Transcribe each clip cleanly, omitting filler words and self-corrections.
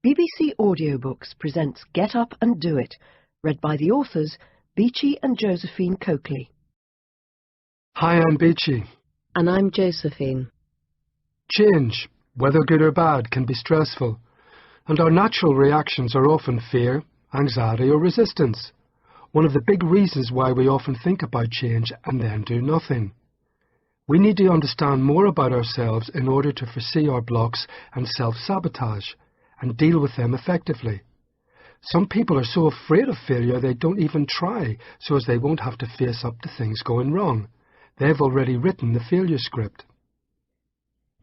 BBC Audiobooks presents Get Up and Do It, read by the authors Beechy and Josephone Colclough. Hi, I'm Beechy. And I'm Josephine. Change, whether good or bad, can be stressful, and our natural reactions are often fear, anxiety or resistance. One of the big reasons why we often think about change and then do nothing. We need to understand more about ourselves in order to foresee our blocks and self-sabotage, and deal with them effectively. Some people are so afraid of failure they don't even try, so as they won't have to face up to things going wrong. They've already written the failure script.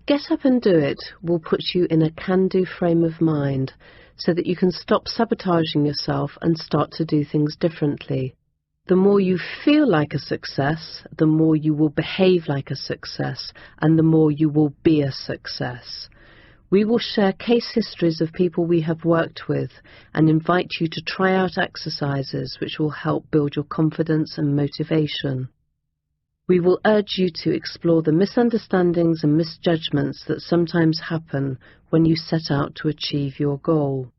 Get Up and Do It will put you in a can-do frame of mind so that you can stop sabotaging yourself and start to do things differently. The more you feel like a success, the more you will behave like a success, and the more you will be a success. We will share case histories of people we have worked with and invite you to try out exercises which will help build your confidence and motivation. We will urge you to explore the misunderstandings and misjudgments that sometimes happen when you set out to achieve your goal.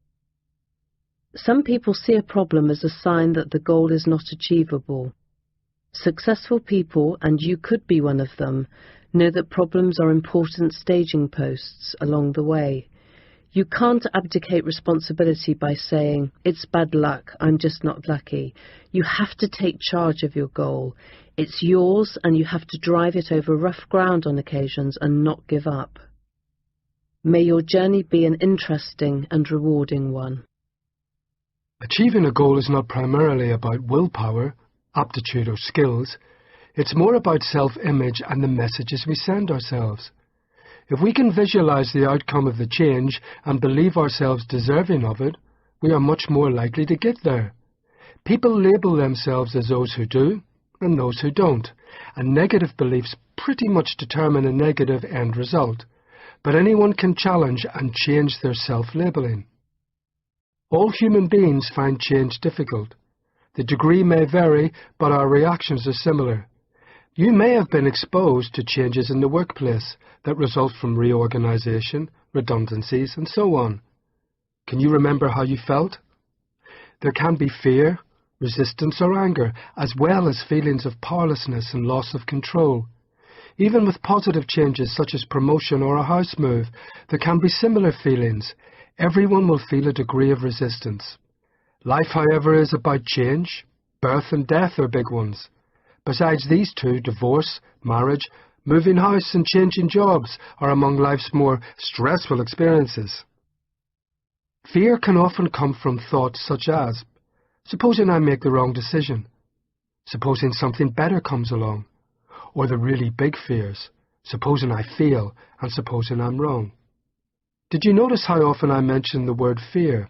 Some people see a problem as a sign that the goal is not achievable. Successful people, and you could be one of them, know that problems are important staging posts along the way. You can't abdicate responsibility by saying, "It's bad luck, I'm just not lucky." You have to take charge of your goal. It's yours, and you have to drive it over rough ground on occasions and not give up. May your journey be an interesting and rewarding one. Achieving a goal is not primarily about willpower, aptitude or skills. It's more about self-image and the messages we send ourselves. If we can visualize the outcome of the change and believe ourselves deserving of it, we are much more likely to get there. People label themselves as those who do and those who don't, and negative beliefs pretty much determine a negative end result. But anyone can challenge and change their self-labeling. All human beings find change difficult. The degree may vary, but our reactions are similar. You may have been exposed to changes in the workplace that result from reorganization, redundancies, and so on. Can you remember how you felt? There can be fear, resistance or anger, as well as feelings of powerlessness and loss of control. Even with positive changes such as promotion or a house move, there can be similar feelings. Everyone will feel a degree of resistance. Life, however, is about change. Birth and death are big ones. Besides these two, divorce, marriage, moving house and changing jobs are among life's more stressful experiences. Fear can often come from thoughts such as, supposing I make the wrong decision, supposing something better comes along, or the really big fears, supposing I fail and supposing I'm wrong. Did you notice how often I mention the word fear?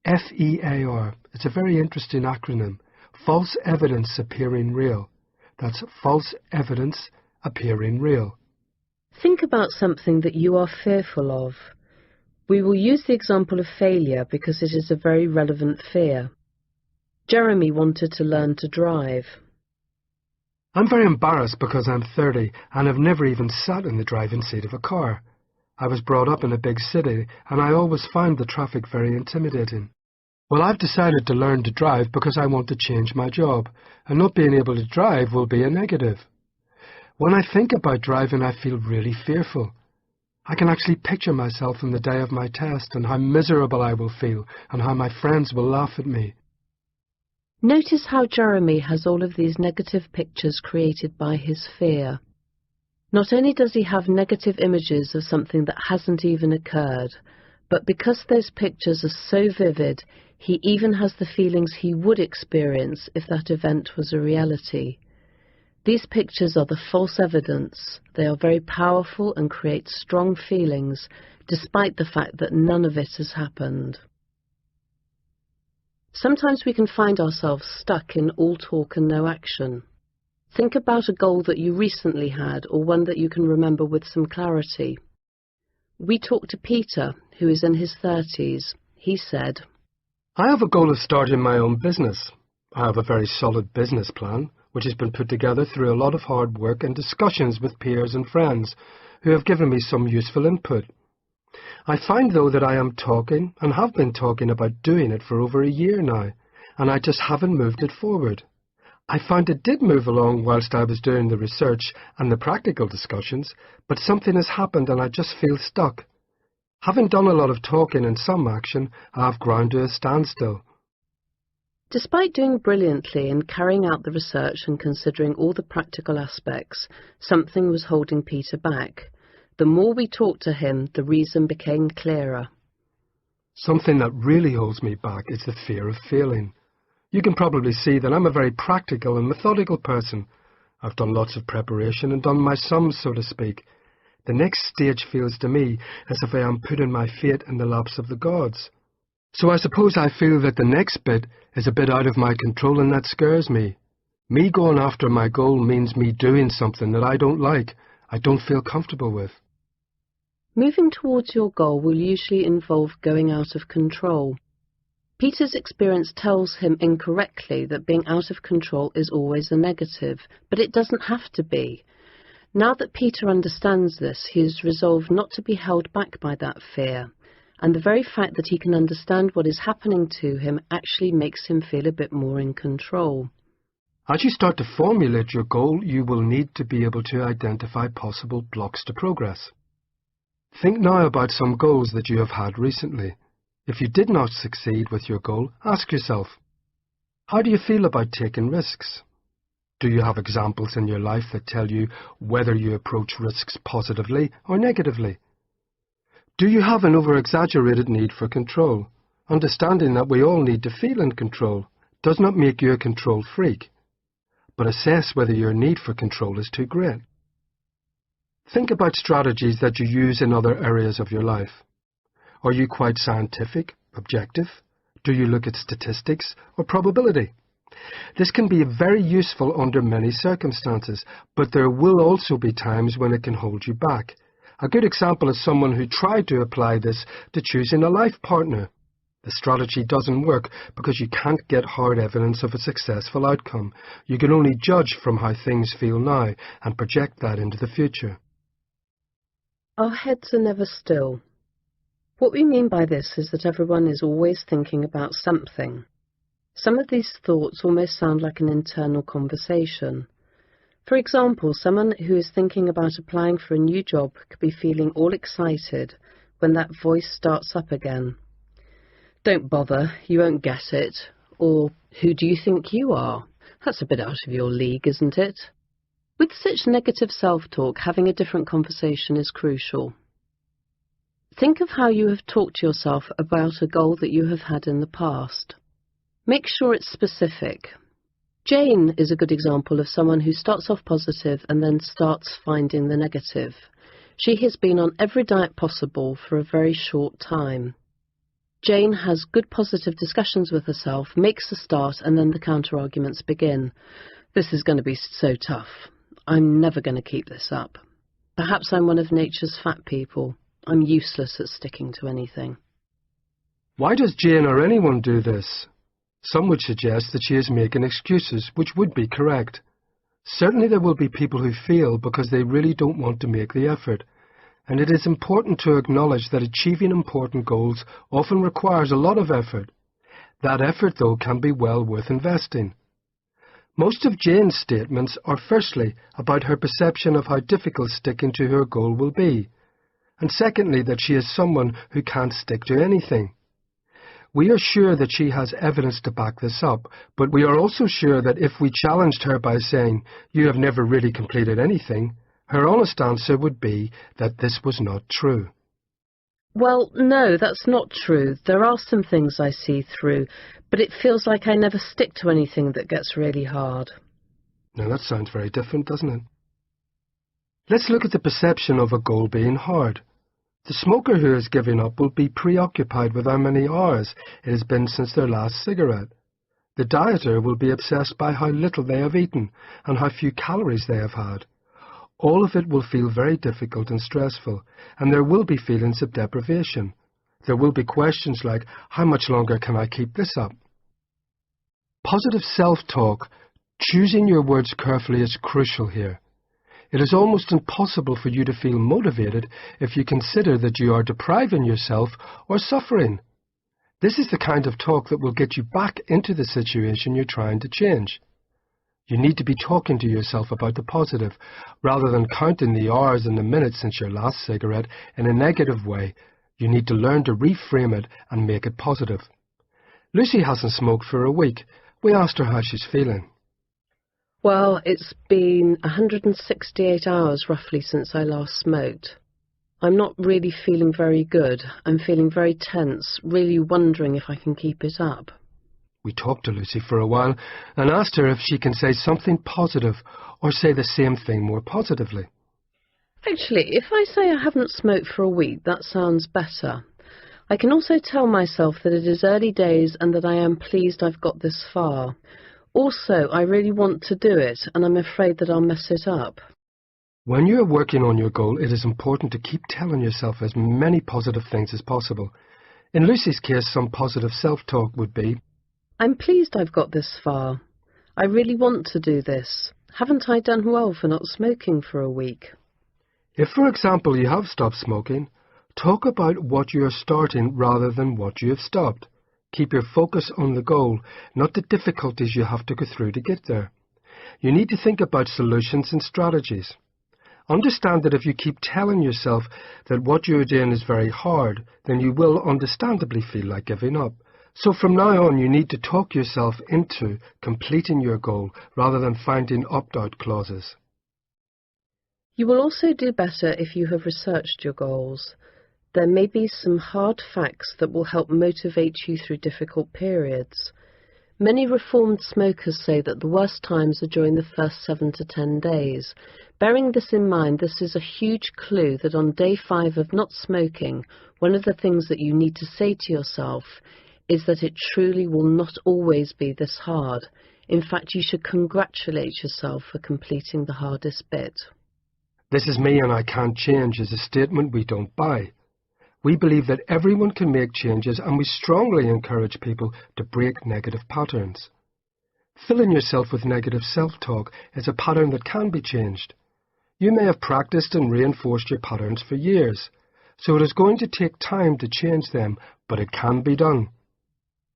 F-E-A-R. It's a very interesting acronym. False evidence appearing real. That's false evidence appearing real. Think about something that you are fearful of. We will use the example of failure because it is a very relevant fear. Jeremy wanted to learn to drive. I'm very embarrassed because I'm 30 and have never even sat in the driving seat of a car. I was brought up in a big city and I always found the traffic very intimidating. Well, I've decided to learn to drive because I want to change my job, and not being able to drive will be a negative. When I think about driving, I feel really fearful. I can actually picture myself on the day of my test and how miserable I will feel and how my friends will laugh at me. Notice how Jeremy has all of these negative pictures created by his fear. Not only does he have negative images of something that hasn't even occurred, but because those pictures are so vivid, he even has the feelings he would experience if that event was a reality. These pictures are the false evidence. They are very powerful and create strong feelings, despite the fact that none of it has happened. Sometimes we can find ourselves stuck in all talk and no action. Think about a goal that you recently had, or one that you can remember with some clarity. We talked to Peter, who is in his 30s. He said, I have a goal of starting my own business. I have a very solid business plan, which has been put together through a lot of hard work and discussions with peers and friends who have given me some useful input. I find, though, that I am talking and have been talking about doing it for over a year now, and I just haven't moved it forward. I found it did move along whilst I was doing the research and the practical discussions, but something has happened and I just feel stuck. Having done a lot of talking and some action, I have ground to a standstill. Despite doing brilliantly in carrying out the research and considering all the practical aspects, something was holding Peter back. The more we talked to him, the reason became clearer. Something that really holds me back is the fear of failing. You can probably see that I'm a very practical and methodical person. I've done lots of preparation and done my sums, so to speak. The next stage feels to me as if I am putting my fate in the laps of the gods. So I suppose I feel that the next bit is a bit out of my control, and that scares me. Me going after my goal means me doing something that I don't like, I don't feel comfortable with. Moving towards your goal will usually involve going out of control. Peter's experience tells him incorrectly that being out of control is always a negative, but it doesn't have to be. Now that Peter understands this, he is resolved not to be held back by that fear, and the very fact that he can understand what is happening to him actually makes him feel a bit more in control. As you start to formulate your goal, you will need to be able to identify possible blocks to progress. Think now about some goals that you have had recently. If you did not succeed with your goal, ask yourself, how do you feel about taking risks? Do you have examples in your life that tell you whether you approach risks positively or negatively? Do you have an over-exaggerated need for control? Understanding that we all need to feel in control does not make you a control freak, but assess whether your need for control is too great. Think about strategies that you use in other areas of your life. Are you quite scientific, objective? Do you look at statistics or probability? This can be very useful under many circumstances, but there will also be times when it can hold you back. A good example is someone who tried to apply this to choosing a life partner. The strategy doesn't work because you can't get hard evidence of a successful outcome. You can only judge from how things feel now and project that into the future. Our heads are never still. What we mean by this is that everyone is always thinking about something. Some of these thoughts almost sound like an internal conversation. For example, someone who is thinking about applying for a new job could be feeling all excited when that voice starts up again. Don't bother, you won't get it. Or, who do you think you are? That's a bit out of your league, isn't it? With such negative self-talk, having a different conversation is crucial. Think of how you have talked to yourself about a goal that you have had in the past. Make sure it's specific. Jane is a good example of someone who starts off positive and then starts finding the negative. She has been on every diet possible for a very short time. Jane has good positive discussions with herself, makes a start, and then the counter-arguments begin. This is going to be so tough. I'm never going to keep this up. Perhaps I'm one of nature's fat people. I'm useless at sticking to anything. Why does Jane or anyone do this? Some would suggest that she is making excuses, which would be correct. Certainly there will be people who fail because they really don't want to make the effort, and it is important to acknowledge that achieving important goals often requires a lot of effort. That effort, though, can be well worth investing. Most of Jane's statements are firstly about her perception of how difficult sticking to her goal will be, and secondly that she is someone who can't stick to anything. We are sure that she has evidence to back this up, but we are also sure that if we challenged her by saying, "You have never really completed anything," her honest answer would be that this was not true. Well, no, that's not true. There are some things I see through, but it feels like I never stick to anything that gets really hard. Now that sounds very different, doesn't it? Let's look at the perception of a goal being hard. The smoker who is giving up will be preoccupied with how many hours it has been since their last cigarette. The dieter will be obsessed by how little they have eaten and how few calories they have had. All of it will feel very difficult and stressful, and there will be feelings of deprivation. There will be questions like, how much longer can I keep this up? Positive self-talk, choosing your words carefully, is crucial here. It is almost impossible for you to feel motivated if you consider that you are depriving yourself or suffering. This is the kind of talk that will get you back into the situation you're trying to change. You need to be talking to yourself about the positive, rather than counting the hours and the minutes since your last cigarette in a negative way. You need to learn to reframe it and make it positive. Lucy hasn't smoked for a week. We asked her how she's feeling. Well, it's been 168 hours roughly since I last smoked. I'm not really feeling very good. I'm feeling very tense, really wondering if I can keep it up. We talked to Lucy for a while and asked her if she can say something positive or say the same thing more positively. Actually, if I say I haven't smoked for a week, that sounds better. I can also tell myself that it is early days and that I am pleased I've got this far. Also, I really want to do it, and I'm afraid that I'll mess it up. When you are working on your goal, it is important to keep telling yourself as many positive things as possible. In Lucy's case, some positive self-talk would be, I'm pleased I've got this far. I really want to do this. Haven't I done well for not smoking for a week? If, for example, you have stopped smoking, talk about what you are starting rather than what you have stopped. Keep your focus on the goal, not the difficulties you have to go through to get there. You need to think about solutions and strategies. Understand that if you keep telling yourself that what you are doing is very hard, then you will understandably feel like giving up. So from now on, you need to talk yourself into completing your goal rather than finding opt-out clauses. You will also do better if you have researched your goals. There may be some hard facts that will help motivate you through difficult periods. Many reformed smokers say that the worst times are during the first 7 to 10 days. Bearing this in mind, this is a huge clue that on day 5 of not smoking, one of the things that you need to say to yourself is that it truly will not always be this hard. In fact, you should congratulate yourself for completing the hardest bit. This is me and I can't change is a statement we don't buy. We believe that everyone can make changes, and we strongly encourage people to break negative patterns. Filling yourself with negative self-talk is a pattern that can be changed. You may have practiced and reinforced your patterns for years, so it is going to take time to change them, but it can be done.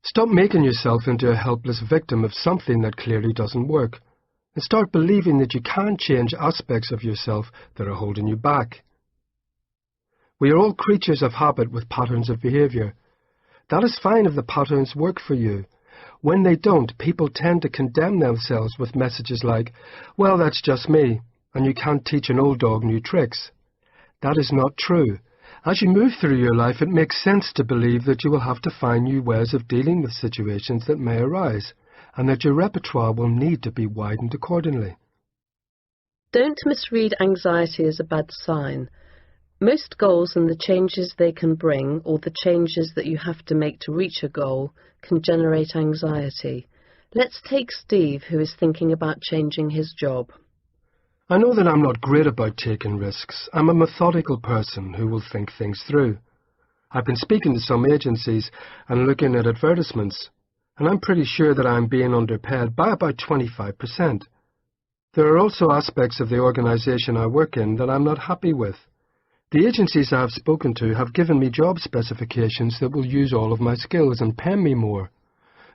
Stop making yourself into a helpless victim of something that clearly doesn't work, and start believing that you can change aspects of yourself that are holding you back. We are all creatures of habit with patterns of behavior. That is fine if the patterns work for you. When they don't, people tend to condemn themselves with messages like, well, that's just me, and you can't teach an old dog new tricks. That is not true. As you move through your life, it makes sense to believe that you will have to find new ways of dealing with situations that may arise, and that your repertoire will need to be widened accordingly. Don't misread anxiety as a bad sign. Most goals and the changes they can bring, or the changes that you have to make to reach a goal, can generate anxiety. Let's take Steve, who is thinking about changing his job. I know that I'm not great about taking risks. I'm a methodical person who will think things through. I've been speaking to some agencies and looking at advertisements, and I'm pretty sure that I'm being underpaid by about 25%. There are also aspects of the organisation I work in that I'm not happy with. The agencies I have spoken to have given me job specifications that will use all of my skills and pay me more.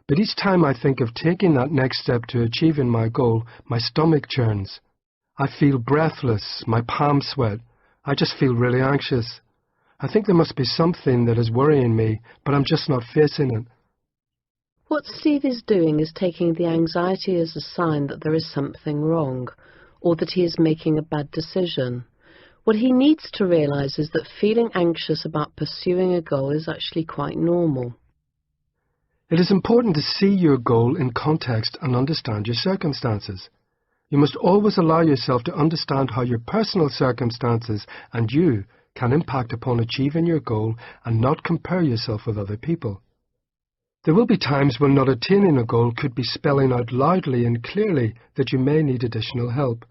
But each time I think of taking that next step to achieving my goal, my stomach churns. I feel breathless, my palms sweat. I just feel really anxious. I think there must be something that is worrying me, but I'm just not facing it. What Steve is doing is taking the anxiety as a sign that there is something wrong, or that he is making a bad decision. What he needs to realize is that feeling anxious about pursuing a goal is actually quite normal. It is important to see your goal in context and understand your circumstances. You must always allow yourself to understand how your personal circumstances and you can impact upon achieving your goal and not compare yourself with other people. There will be times when not attaining a goal could be spelling out loudly and clearly that you may need additional help.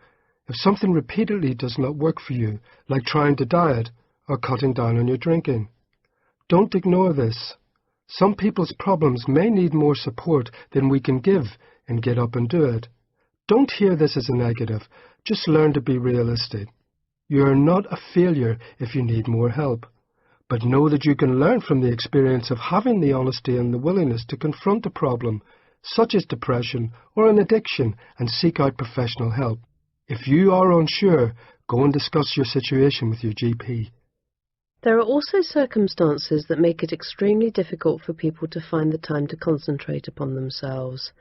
If something repeatedly does not work for you, like trying to diet or cutting down on your drinking, don't ignore this. Some people's problems may need more support than we can give and get up and do it. Don't hear this as a negative. just learn to be realistic. You are not a failure if you need more help, but know that you can learn from the experience of having the honesty and the willingness to confront a problem, such as depression or an addiction, and seek out professional help. If you are unsure, go and discuss your situation with your GP. There are also circumstances that make it extremely difficult for people to find the time to concentrate upon themselves.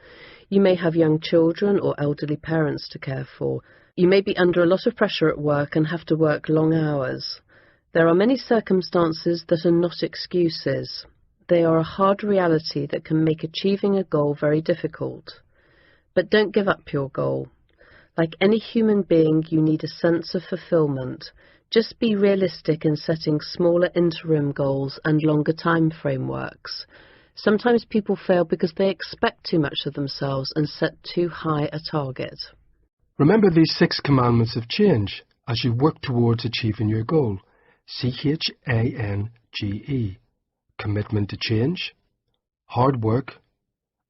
You may have young children or elderly parents to care for. You may be under a lot of pressure at work and have to work long hours. There are many circumstances that are not excuses. They are a hard reality that can make achieving a goal very difficult. But don't give up your goal. Like any human being, you need a sense of fulfillment. Just be realistic in setting smaller interim goals and longer time frameworks. Sometimes people fail because they expect too much of themselves and set too high a target. Remember these 6 commandments of change as you work towards achieving your goal. CHANGE. Commitment to change. Hard work.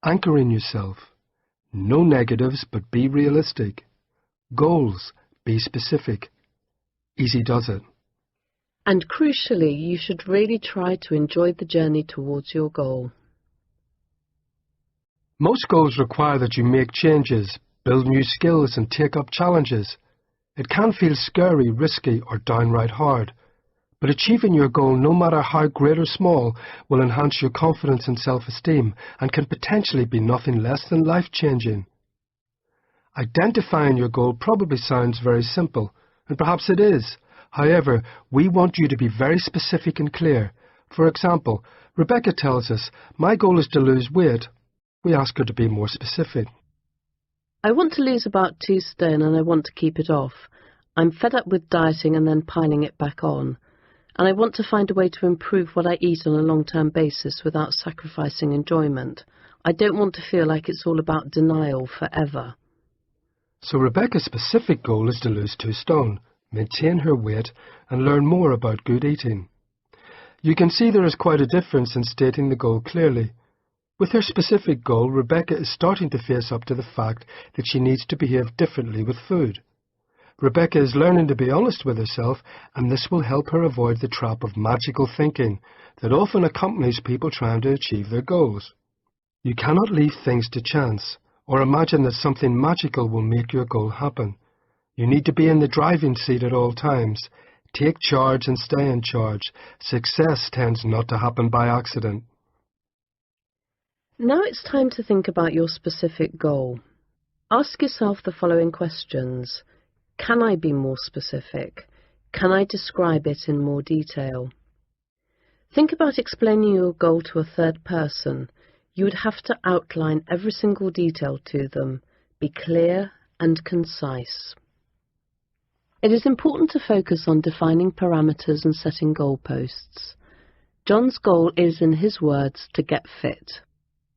Anchoring yourself. No negatives, but be realistic. Goals. Be specific. Easy does it. And crucially, you should really try to enjoy the journey towards your goal. Most goals require that you make changes, build new skills, and take up challenges. It can feel scary, risky, or downright hard. But achieving your goal, no matter how great or small, will enhance your confidence and self-esteem and can potentially be nothing less than life-changing. Identifying your goal probably sounds very simple, and perhaps it is. However, we want you to be very specific and clear. For example, Rebecca tells us, "My goal is to lose weight." We ask her to be more specific. I want to lose about 2 stone and I want to keep it off. I'm fed up with dieting and then piling it back on. And I want to find a way to improve what I eat on a long-term basis without sacrificing enjoyment. I don't want to feel like it's all about denial forever. So Rebecca's specific goal is to lose 2 stone, maintain her weight, and learn more about good eating. You can see there is quite a difference in stating the goal clearly. With her specific goal, Rebecca is starting to face up to the fact that she needs to behave differently with food. Rebecca is learning to be honest with herself, and this will help her avoid the trap of magical thinking that often accompanies people trying to achieve their goals. You cannot leave things to chance, or imagine that something magical will make your goal happen. You need to be in the driving seat at all times. Take charge and stay in charge. Success tends not to happen by accident. Now it's time to think about your specific goal. Ask yourself the following questions. Can I be more specific? Can I describe it in more detail? Think about explaining your goal to a third person. You would have to outline every single detail to them. Be clear and concise. It is important to focus on defining parameters and setting goalposts. John's goal is, in his words, to get fit.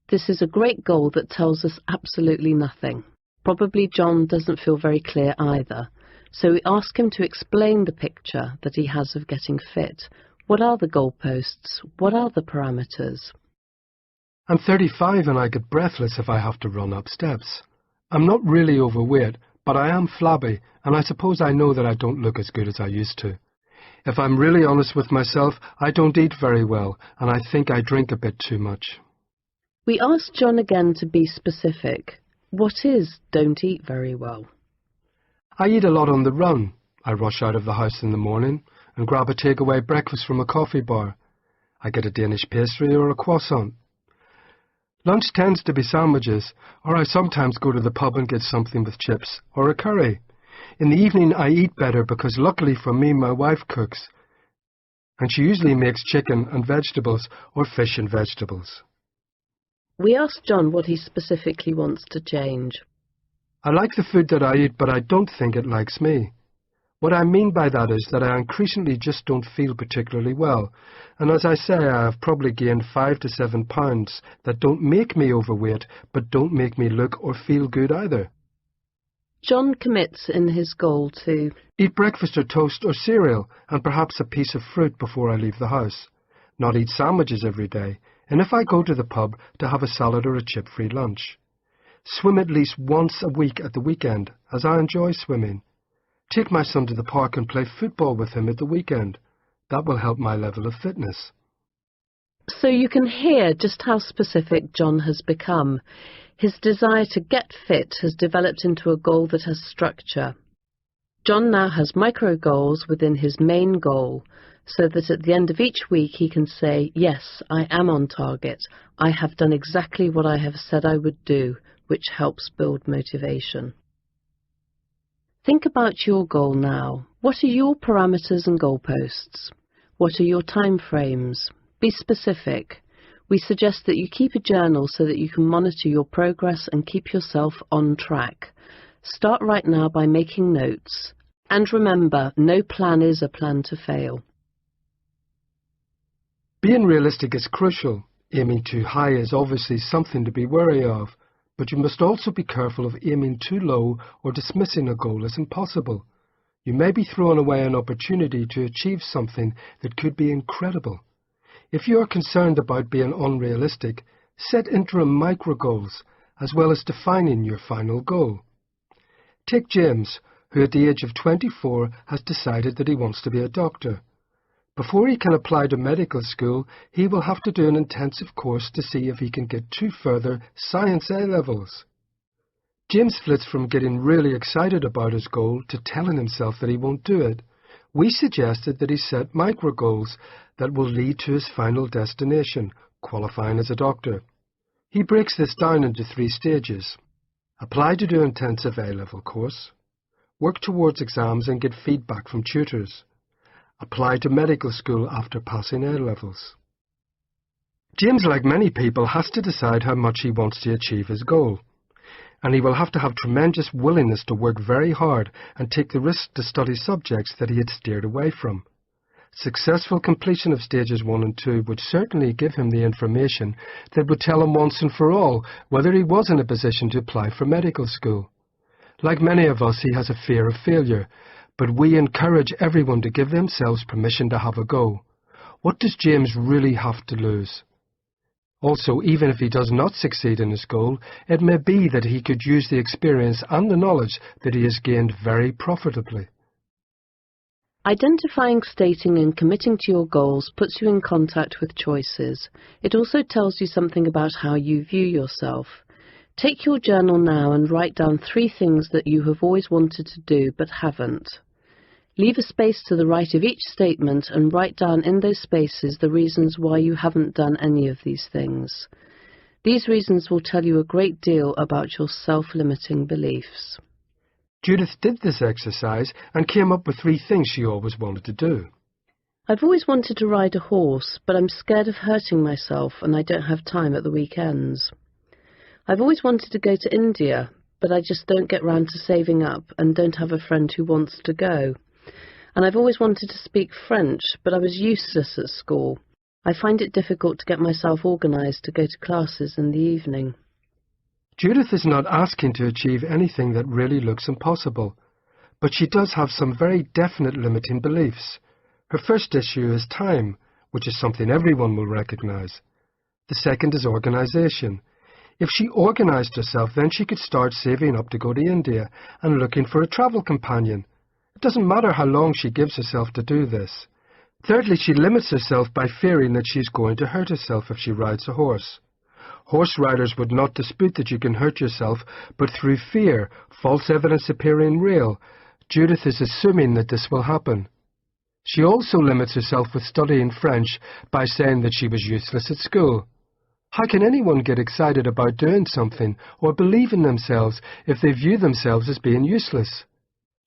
This is a great goal that tells us absolutely nothing. Probably John doesn't feel very clear either, so we ask him to explain the picture that he has of getting fit. What are the goalposts? What are the parameters? I'm 35 and I get breathless if I have to run up steps. I'm not really overweight, but I am flabby, and I suppose I know that I don't look as good as I used to. If I'm really honest with myself, I don't eat very well, and I think I drink a bit too much. We ask John again to be specific. What is don't eat very well? I eat a lot on the run. I rush out of the house in the morning and grab a takeaway breakfast from a coffee bar. I get a Danish pastry or a croissant. Lunch tends to be sandwiches, or I sometimes go to the pub and get something with chips or a curry. In the evening I eat better because luckily for me my wife cooks, and she usually makes chicken and vegetables or fish and vegetables. We ask John what he specifically wants to change. I like the food that I eat, but I don't think it likes me. What I mean by that is that I increasingly just don't feel particularly well, and as I say, I have probably gained 5 to 7 pounds that don't make me overweight, but don't make me look or feel good either. John commits in his goal to eat breakfast or toast or cereal, and perhaps a piece of fruit before I leave the house. Not eat sandwiches every day, and if I go to the pub, to have a salad or a chip-free lunch. Swim at least once a week at the weekend, as I enjoy swimming. Take my son to the park and play football with him at the weekend. That will help my level of fitness. So you can hear just how specific John has become. His desire to get fit has developed into a goal that has structure. John now has micro goals within his main goal, so that at the end of each week he can say, yes, I am on target. I have done exactly what I have said I would do, which helps build motivation. Think about your goal now. What are your parameters and goalposts? What are your time frames? Be specific. We suggest that you keep a journal so that you can monitor your progress and keep yourself on track. Start right now by making notes. And remember, no plan is a plan to fail. Being realistic is crucial. Aiming too high is obviously something to be wary of, but you must also be careful of aiming too low or dismissing a goal as impossible. You may be throwing away an opportunity to achieve something that could be incredible. If you are concerned about being unrealistic, set interim micro-goals, as well as defining your final goal. Take James, who at the age of 24 has decided that he wants to be a doctor. Before he can apply to medical school, he will have to do an intensive course to see if he can get 2 further science A-levels. James flits from getting really excited about his goal to telling himself that he won't do it. We suggested that he set micro-goals that will lead to his final destination, qualifying as a doctor. He breaks this down into 3 stages. Apply to do intensive A-level course. Work towards exams and get feedback from tutors. Apply to medical school after passing A-levels. James, like many people, has to decide how much he wants to achieve his goal. And he will have to have tremendous willingness to work very hard and take the risk to study subjects that he had steered away from. Successful completion of stages 1 and 2 would certainly give him the information that would tell him once and for all whether he was in a position to apply for medical school. Like many of us, he has a fear of failure, but we encourage everyone to give themselves permission to have a go. What does James really have to lose? Also, even if he does not succeed in his goal, it may be that he could use the experience and the knowledge that he has gained very profitably. Identifying, stating and committing to your goals puts you in contact with choices. It also tells you something about how you view yourself. Take your journal now and write down 3 things that you have always wanted to do but haven't. Leave a space to the right of each statement and write down in those spaces the reasons why you haven't done any of these things. These reasons will tell you a great deal about your self-limiting beliefs. Judith did this exercise and came up with 3 things she always wanted to do. I've always wanted to ride a horse, but I'm scared of hurting myself and I don't have time at the weekends. I've always wanted to go to India, but I just don't get round to saving up and don't have a friend who wants to go. And I've always wanted to speak French, but I was useless at school. I find it difficult to get myself organised to go to classes in the evening. Judith is not asking to achieve anything that really looks impossible, but she does have some very definite limiting beliefs. Her first issue is time, which is something everyone will recognise. The second is organisation. If she organised herself, then she could start saving up to go to India and looking for a travel companion. It doesn't matter how long she gives herself to do this. Thirdly, she limits herself by fearing that she's going to hurt herself if she rides a horse. Horse riders would not dispute that you can hurt yourself, but through fear, false evidence appearing real, Judith is assuming that this will happen. She also limits herself with studying French by saying that she was useless at school. How can anyone get excited about doing something or believe in themselves if they view themselves as being useless?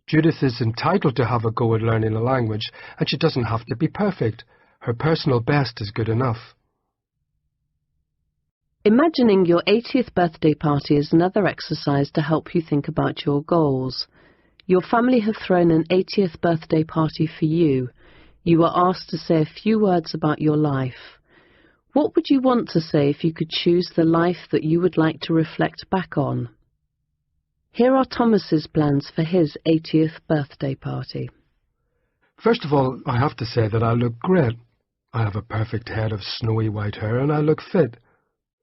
Judith is entitled to have a go at learning a language, and she doesn't have to be perfect. Her personal best is good enough. Imagining your 80th birthday party is another exercise to help you think about your goals. Your family have thrown an 80th birthday party for you. You are asked to say a few words about your life. What would you want to say if you could choose the life that you would like to reflect back on? Here are Thomas's plans for his 80th birthday party. First of all, I have to say that I look great. I have a perfect head of snowy white hair and I look fit.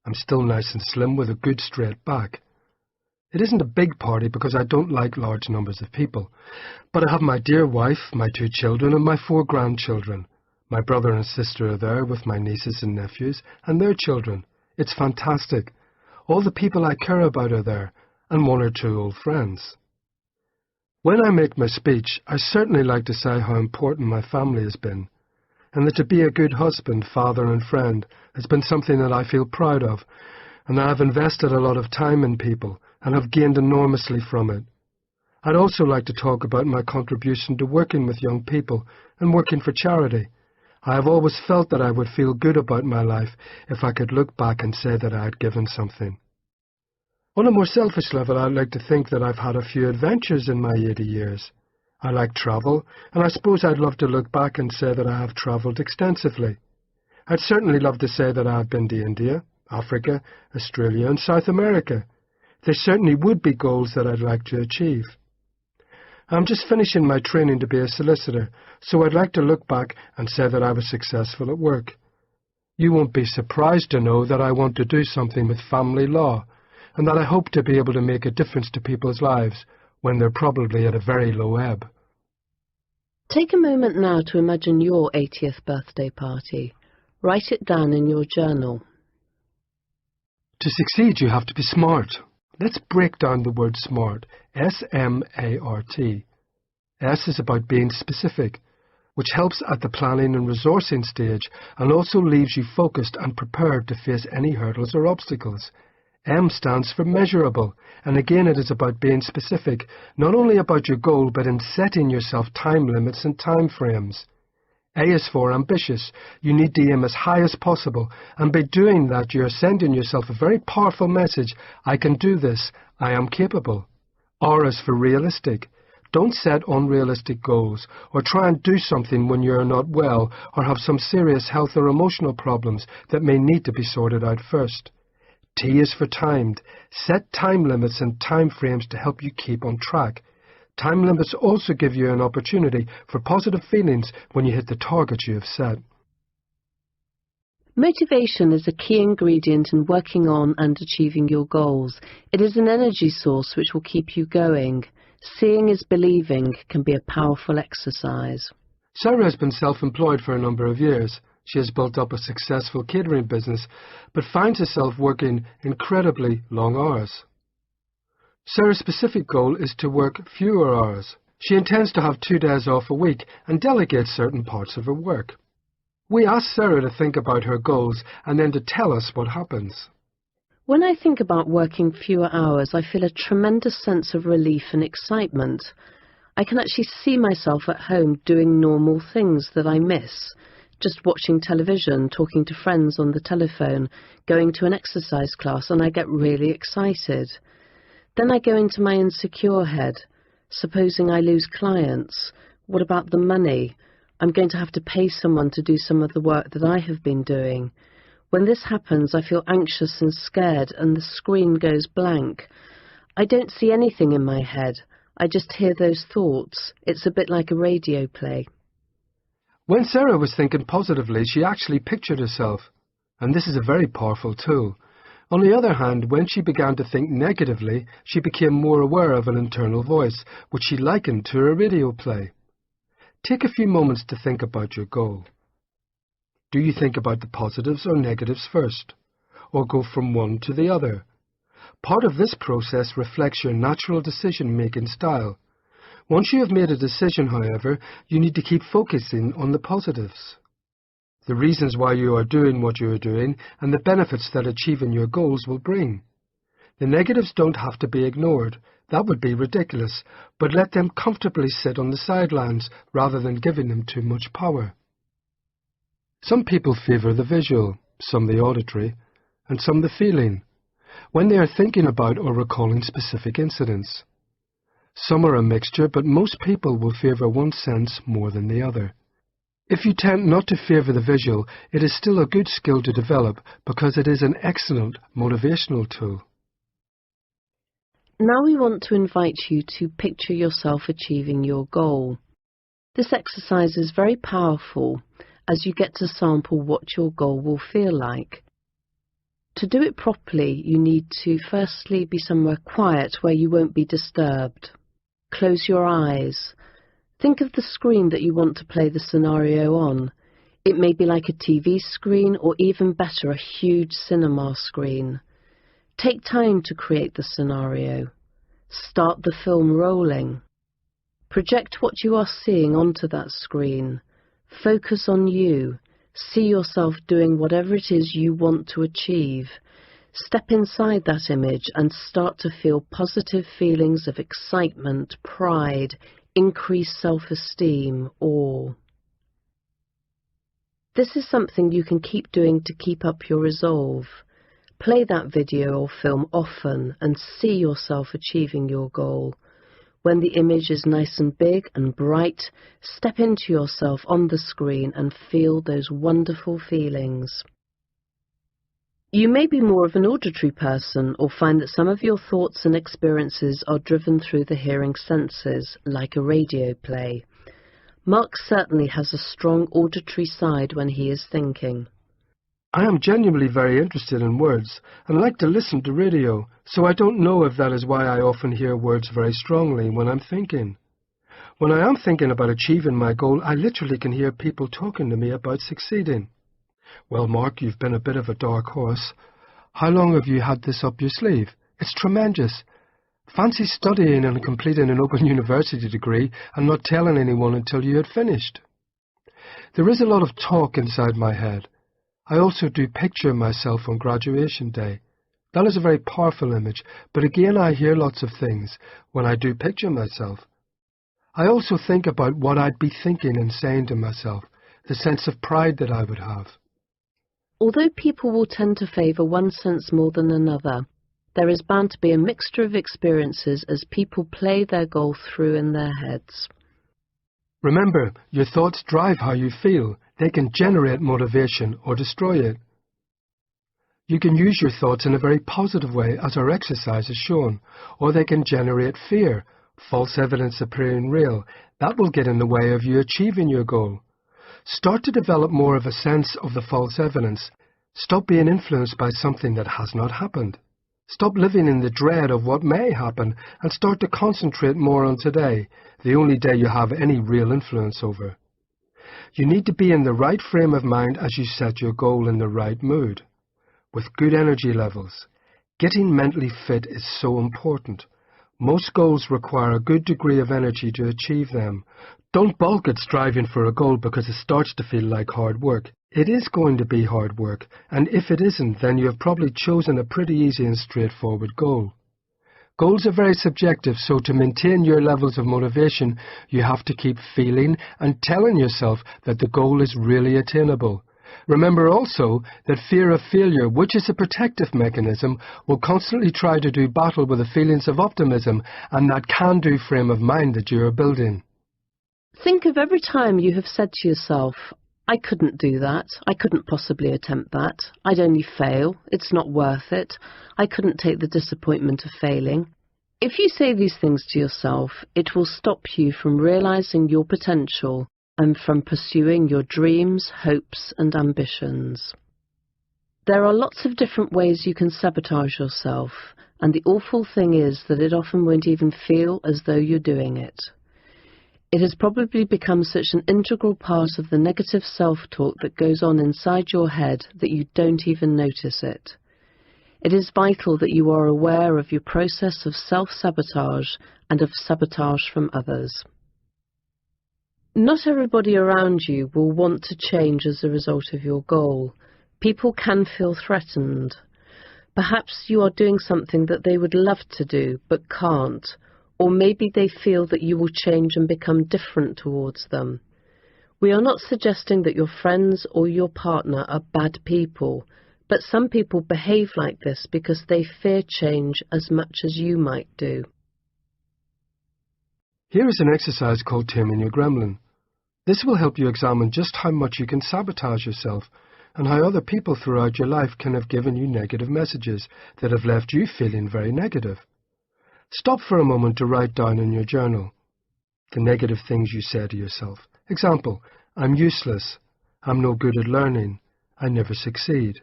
I'm still nice and slim with a good straight back. It isn't a big party because I don't like large numbers of people, but I have my dear wife, my 2 children, and my 4 grandchildren. My brother and sister are there with my nieces and nephews and their children. It's fantastic. All the people I care about are there, and 1 or 2 old friends. When I make my speech, I certainly like to say how important my family has been, and that to be a good husband, father and friend has been something that I feel proud of, and that I've invested a lot of time in people and have gained enormously from it. I'd also like to talk about my contribution to working with young people and working for charity. I have always felt that I would feel good about my life if I could look back and say that I had given something. On a more selfish level, I'd like to think that I've had a few adventures in my 80 years. I like travel, and I suppose I'd love to look back and say that I have travelled extensively. I'd certainly love to say that I have been to India, Africa, Australia, and South America. There certainly would be goals that I'd like to achieve. I'm just finishing my training to be a solicitor, so I'd like to look back and say that I was successful at work. You won't be surprised to know that I want to do something with family law, and that I hope to be able to make a difference to people's lives when they're probably at a very low ebb. Take a moment now to imagine your 80th birthday party. Write it down in your journal. To succeed, you have to be smart. Let's break down the word smart. S-M-A-R-T. S is about being specific, which helps at the planning and resourcing stage and also leaves you focused and prepared to face any hurdles or obstacles. M stands for measurable, and again it is about being specific, not only about your goal, but in setting yourself time limits and time frames. A is for ambitious. You need to aim as high as possible, and by doing that you are sending yourself a very powerful message: I can do this, I am capable. R is for realistic. Don't set unrealistic goals, or try and do something when you are not well, or have some serious health or emotional problems that may need to be sorted out first. T is for timed. Set time limits and time frames to help you keep on track. Time limits also give you an opportunity for positive feelings when you hit the targets you have set. Motivation is a key ingredient in working on and achieving your goals. It is an energy source which will keep you going. Seeing is believing can be a powerful exercise. Sarah has been self-employed for a number of years. She has built up a successful catering business, but finds herself working incredibly long hours. Sarah's specific goal is to work fewer hours. She intends to have 2 days off a week and delegate certain parts of her work. We asked Sarah to think about her goals and then to tell us what happens. When I think about working fewer hours, I feel a tremendous sense of relief and excitement. I can actually see myself at home doing normal things that I miss. Just watching television, talking to friends on the telephone, going to an exercise class, and I get really excited. Then I go into my insecure head. Supposing I lose clients, what about the money? I'm going to have to pay someone to do some of the work that I have been doing. When this happens, I feel anxious and scared, and the screen goes blank. I don't see anything in my head. I just hear those thoughts. It's a bit like a radio play. When Sarah was thinking positively, she actually pictured herself, and this is a very powerful tool. On the other hand, when she began to think negatively, she became more aware of an internal voice, which she likened to a radio play. Take a few moments to think about your goal. Do you think about the positives or negatives first, or go from one to the other? Part of this process reflects your natural decision-making style. Once you have made a decision, however, you need to keep focusing on the positives, the reasons why you are doing what you are doing, and the benefits that achieving your goals will bring. The negatives don't have to be ignored. That would be ridiculous, but let them comfortably sit on the sidelines rather than giving them too much power. Some people favour the visual, some the auditory, and some the feeling, when they are thinking about or recalling specific incidents. Some are a mixture, but most people will favour one sense more than the other. If you tend not to favour the visual, it is still a good skill to develop because it is an excellent motivational tool. Now we want to invite you to picture yourself achieving your goal. This exercise is very powerful as you get to sample what your goal will feel like. To do it properly, you need to firstly be somewhere quiet where you won't be disturbed. Close your eyes. Think of the screen that you want to play the scenario on. It may be like a TV screen or even better, a huge cinema screen. Take time to create the scenario. Start the film rolling. Project what you are seeing onto that screen. Focus on you. See yourself doing whatever it is you want to achieve. Step inside that image and start to feel positive feelings of excitement, pride, increased self-esteem, awe. This is something you can keep doing to keep up your resolve. Play that video or film often and see yourself achieving your goal. When the image is nice and big and bright, step into yourself on the screen and feel those wonderful feelings. You may be more of an auditory person or find that some of your thoughts and experiences are driven through the hearing senses, like a radio play. Mark certainly has a strong auditory side when he is thinking. I am genuinely very interested in words and like to listen to radio, so I don't know if that is why I often hear words very strongly when I'm thinking. When I am thinking about achieving my goal, I literally can hear people talking to me about succeeding. Well, Mark, you've been a bit of a dark horse. How long have you had this up your sleeve? It's tremendous. Fancy studying and completing an open university degree and not telling anyone until you had finished. There is a lot of talk inside my head. I also do picture myself on graduation day. That is a very powerful image, but again I hear lots of things when I do picture myself. I also think about what I'd be thinking and saying to myself, the sense of pride that I would have. Although people will tend to favour one sense more than another, there is bound to be a mixture of experiences as people play their goal through in their heads. Remember, your thoughts drive how you feel. They can generate motivation or destroy it. You can use your thoughts in a very positive way, as our exercise has shown, or they can generate fear, false evidence appearing real. That will get in the way of you achieving your goal. Start to develop more of a sense of the false evidence. Stop being influenced by something that has not happened. Stop living in the dread of what may happen and start to concentrate more on today, the only day you have any real influence over. You need to be in the right frame of mind as you set your goal in the right mood, with good energy levels. Getting mentally fit is so important. Most goals require a good degree of energy to achieve them. Don't balk at striving for a goal because it starts to feel like hard work. It is going to be hard work, and if it isn't, then you have probably chosen a pretty easy and straightforward goal. Goals are very subjective, so to maintain your levels of motivation, you have to keep feeling and telling yourself that the goal is really attainable. Remember also that fear of failure, which is a protective mechanism, will constantly try to do battle with the feelings of optimism and that can-do frame of mind that you are building. Think of every time you have said to yourself, I couldn't do that, I couldn't possibly attempt that, I'd only fail, it's not worth it, I couldn't take the disappointment of failing. If you say these things to yourself, it will stop you from realizing your potential and from pursuing your dreams, hopes and ambitions. There are lots of different ways you can sabotage yourself, and the awful thing is that it often won't even feel as though you're doing it. It has probably become such an integral part of the negative self-talk that goes on inside your head that you don't even notice it. It is vital that you are aware of your process of self-sabotage and of sabotage from others. Not everybody around you will want to change as a result of your goal. People can feel threatened. Perhaps you are doing something that they would love to do but can't, or maybe they feel that you will change and become different towards them. We are not suggesting that your friends or your partner are bad people, but some people behave like this because they fear change as much as you might do. Here is an exercise called Taming Your Gremlin. This will help you examine just how much you can sabotage yourself and how other people throughout your life can have given you negative messages that have left you feeling very negative. Stop for a moment to write down in your journal the negative things you say to yourself. Example, I'm useless, I'm no good at learning, I never succeed.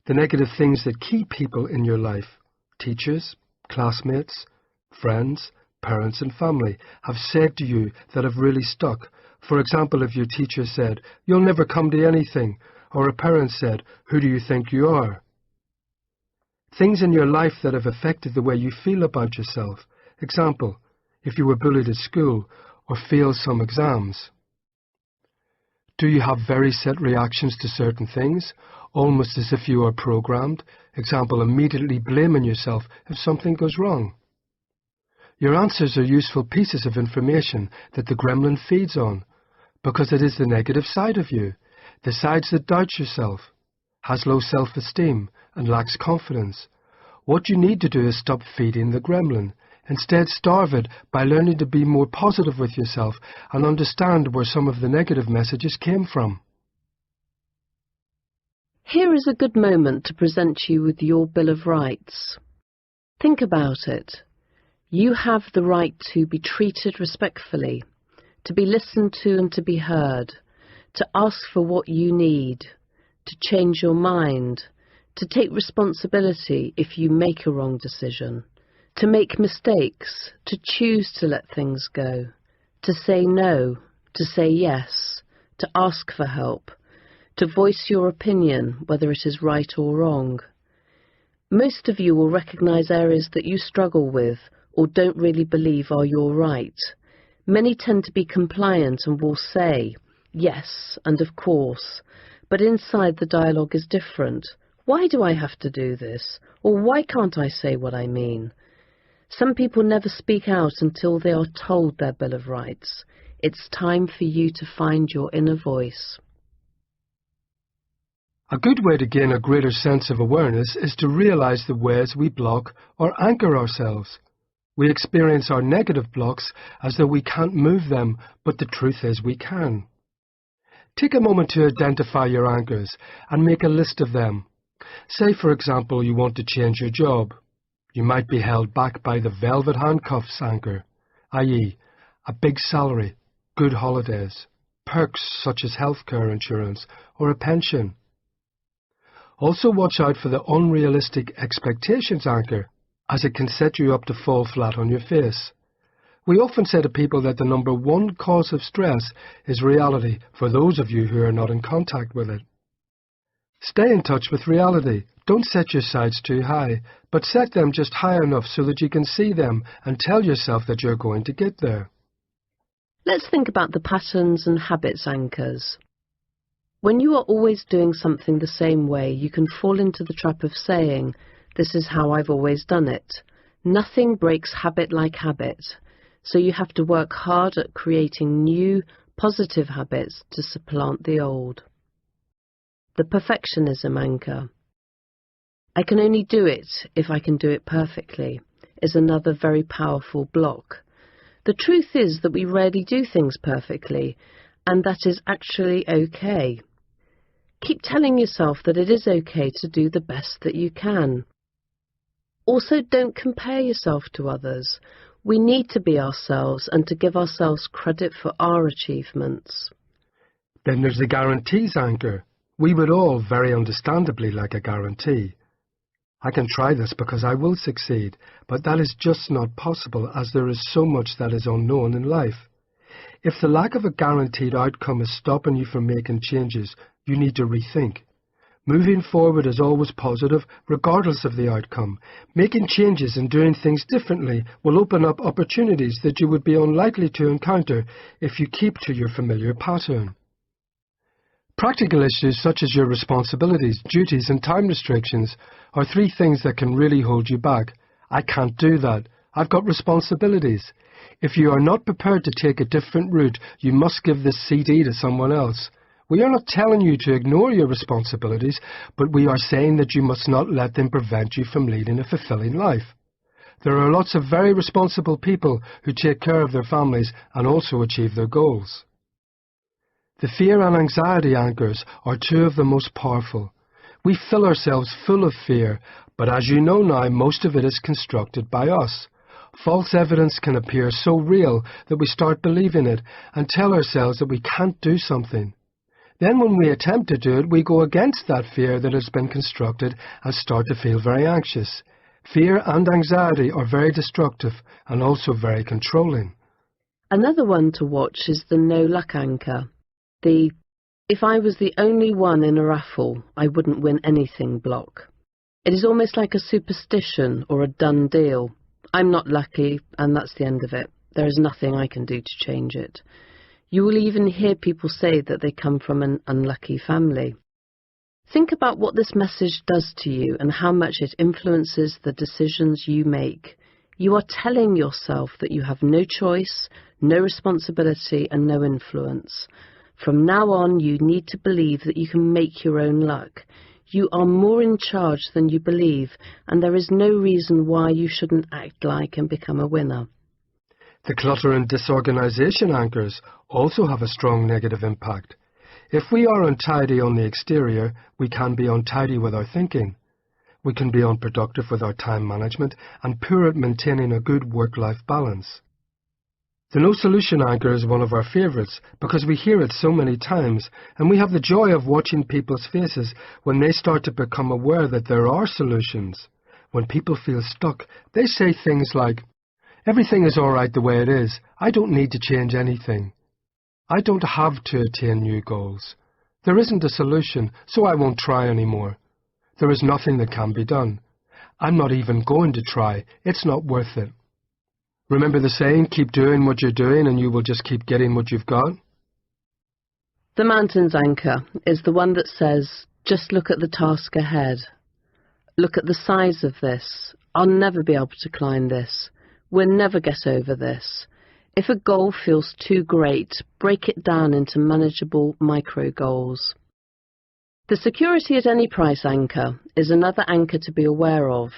the negative things that key people in your life, teachers, classmates, friends, parents and family, have said to you that have really stuck. For example, if your teacher said, "You'll never come to anything," or a parent said, "Who do you think you are?" Things in your life that have affected the way you feel about yourself. Example, if you were bullied at school or failed some exams. Do you have very set reactions to certain things, almost as if you are programmed? Example, immediately blaming yourself if something goes wrong. Your answers are useful pieces of information that the gremlin feeds on, because it is the negative side of you, the sides that doubt yourself, has low self-esteem and lacks confidence. What you need to do is stop feeding the gremlin. Instead, starve it by learning to be more positive with yourself and understand where some of the negative messages came from. Here is a good moment to present you with your Bill of Rights. Think about it. You have the right to be treated respectfully, to be listened to and to be heard, to ask for what you need, to change your mind, to take responsibility if you make a wrong decision, to make mistakes, to choose to let things go, to say no, to say yes, to ask for help, to voice your opinion, whether it is right or wrong. Most of you will recognize areas that you struggle with or don't really believe are your right. Many tend to be compliant and will say, yes, and of course, but inside the dialogue is different. Why do I have to do this? Or why can't I say what I mean? Some people never speak out until they are told their Bill of Rights. It's time for you to find your inner voice. A good way to gain a greater sense of awareness is to realize the ways we block or anchor ourselves. We experience our negative blocks as though we can't move them, but the truth is we can. Take a moment to identify your anchors and make a list of them. Say, for example, you want to change your job. You might be held back by the velvet handcuffs anchor, i.e., a big salary, good holidays, perks such as healthcare insurance or a pension. Also watch out for the unrealistic expectations anchor, as it can set you up to fall flat on your face. We often say to people that the number one cause of stress is reality for those of you who are not in contact with it. Stay in touch with reality. Don't set your sights too high, but set them just high enough so that you can see them and tell yourself that you're going to get there. Let's think about the patterns and habits anchors. When you are always doing something the same way, you can fall into the trap of saying, "This is how I've always done it." Nothing breaks habit like habit, so you have to work hard at creating new, positive habits to supplant the old. The perfectionism anchor. "I can only do it if I can do it perfectly," is another very powerful block. The truth is that we rarely do things perfectly, and that is actually okay. Keep telling yourself that it is okay to do the best that you can. Also, don't compare yourself to others. We need to be ourselves and to give ourselves credit for our achievements. Then there's the guarantees anchor. We would all, very understandably, like a guarantee. I can try this because I will succeed, but that is just not possible as there is so much that is unknown in life. If the lack of a guaranteed outcome is stopping you from making changes, you need to rethink. Moving forward is always positive, regardless of the outcome. Making changes and doing things differently will open up opportunities that you would be unlikely to encounter if you keep to your familiar pattern. Practical issues such as your responsibilities, duties and time restrictions are three things that can really hold you back. I can't do that. I've got responsibilities. If you are not prepared to take a different route, you must give this CD to someone else. We are not telling you to ignore your responsibilities, but we are saying that you must not let them prevent you from leading a fulfilling life. There are lots of very responsible people who take care of their families and also achieve their goals. The fear and anxiety anchors are two of the most powerful. We fill ourselves full of fear, but as you know now, most of it is constructed by us. False evidence can appear so real that we start believing it and tell ourselves that we can't do something. Then when we attempt to do it, we go against that fear that has been constructed and start to feel very anxious. Fear and anxiety are very destructive and also very controlling. Another one to watch is the no luck anchor. The "if I was the only one in a raffle, I wouldn't win anything" block. It is almost like a superstition or a done deal. I'm not lucky, and that's the end of it. There is nothing I can do to change it. You will even hear people say that they come from an unlucky family. Think about what this message does to you and how much it influences the decisions you make. You are telling yourself that you have no choice, no responsibility, and no influence. From now on, you need to believe that you can make your own luck. You are more in charge than you believe, and there is no reason why you shouldn't act like and become a winner. The clutter and disorganization anchors also have a strong negative impact. If we are untidy on the exterior, we can be untidy with our thinking. We can be unproductive with our time management and poor at maintaining a good work-life balance. The no solution anchor is one of our favourites because we hear it so many times, and we have the joy of watching people's faces when they start to become aware that there are solutions. When people feel stuck, they say things like, "Everything is all right the way it is. I don't need to change anything. I don't have to attain new goals. There isn't a solution, so I won't try anymore. There is nothing that can be done. I'm not even going to try. It's not worth it." Remember the saying, keep doing what you're doing and you will just keep getting what you've got? The mountains anchor is the one that says, just look at the task ahead. Look at the size of this. I'll never be able to climb this. We'll never get over this. If a goal feels too great, break it down into manageable micro goals. The security at any price anchor is another anchor to be aware of.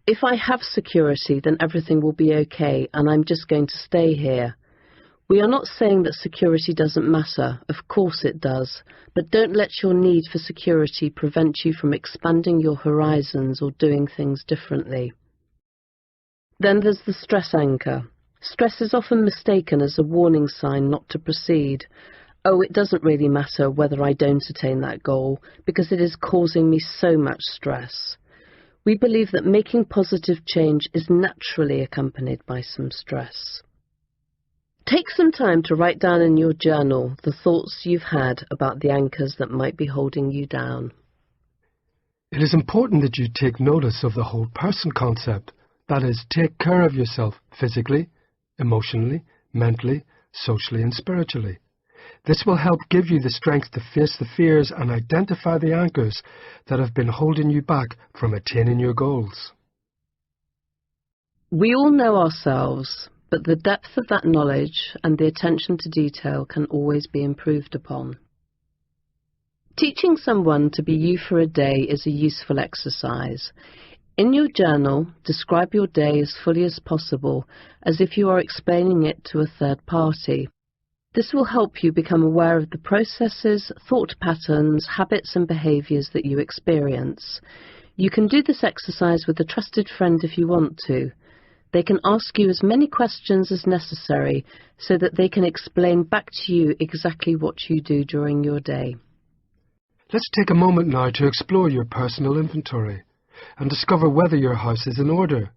If I have security, then everything will be okay and I'm just going to stay here. We are not saying that security doesn't matter. Of course it does. But don't let your need for security prevent you from expanding your horizons or doing things differently. Then there's the stress anchor. Stress is often mistaken as a warning sign not to proceed. Oh, it doesn't really matter whether I don't attain that goal because it is causing me so much stress. We believe that making positive change is naturally accompanied by some stress. Take some time to write down in your journal the thoughts you've had about the anchors that might be holding you down. It is important that you take notice of the whole person concept. That is, take care of yourself physically, emotionally, mentally, socially and spiritually. This will help give you the strength to face the fears and identify the anchors that have been holding you back from attaining your goals. We all know ourselves, but the depth of that knowledge and the attention to detail can always be improved upon. Teaching someone to be you for a day is a useful exercise. In your journal, describe your day as fully as possible, as if you are explaining it to a third party. This will help you become aware of the processes, thought patterns, habits and behaviours that you experience. You can do this exercise with a trusted friend if you want to. They can ask you as many questions as necessary so that they can explain back to you exactly what you do during your day. Let's take a moment now to explore your personal inventory and discover whether your house is in order.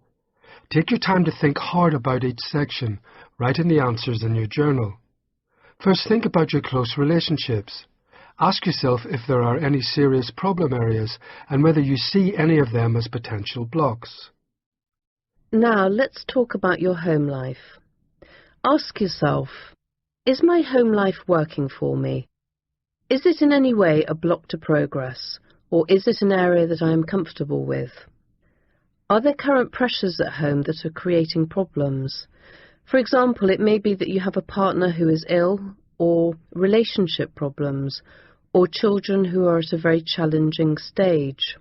Take your time to think hard about each section. Write in the answers in your journal. First, think about your close relationships. Ask yourself if there are any serious problem areas and whether you see any of them as potential blocks. Now, let's talk about your home life. Ask yourself, is my home life working for me? Is it in any way a block to progress, or is it an area that I am comfortable with? Are there current pressures at home that are creating problems? For example, it may be that you have a partner who is ill, or relationship problems, or children who are at a very challenging stage.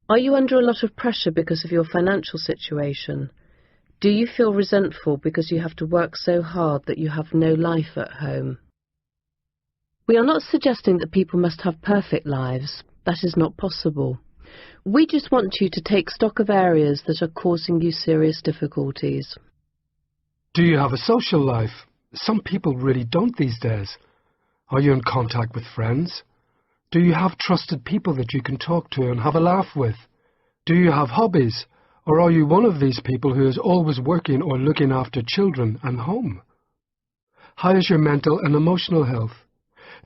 Are you under a lot of pressure because of your financial situation? Do you feel resentful because you have to work so hard that you have no life at home? We are not suggesting that people must have perfect lives. That is not possible. We just want you to take stock of areas that are causing you serious difficulties. Do you have a social life? Some people really don't these days. Are you in contact with friends? Do you have trusted people that you can talk to and have a laugh with? Do you have hobbies? Or are you one of these people who is always working or looking after children and home? How is your mental and emotional health?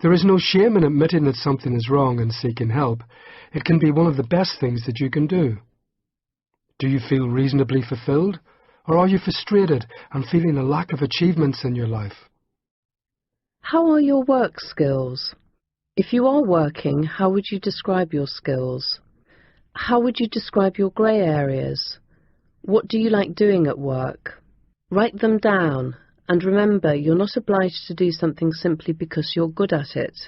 There is no shame in admitting that something is wrong and seeking help. It can be one of the best things that you can do. Do you feel reasonably fulfilled? Or are you frustrated and feeling a lack of achievements in your life? How are your work skills? If you are working, how would you describe your skills? How would you describe your grey areas? What do you like doing at work? Write them down, and remember, you're not obliged to do something simply because you're good at it.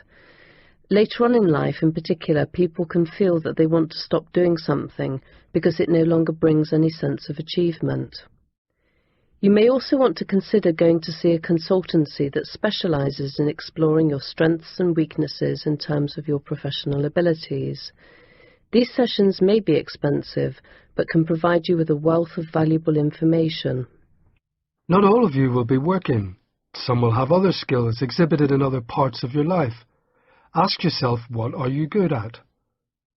Later on in life, in particular, people can feel that they want to stop doing something because it no longer brings any sense of achievement. You may also want to consider going to see a consultancy that specialises in exploring your strengths and weaknesses in terms of your professional abilities. These sessions may be expensive, but can provide you with a wealth of valuable information. Not all of you will be working. Some will have other skills exhibited in other parts of your life. Ask yourself, what are you good at?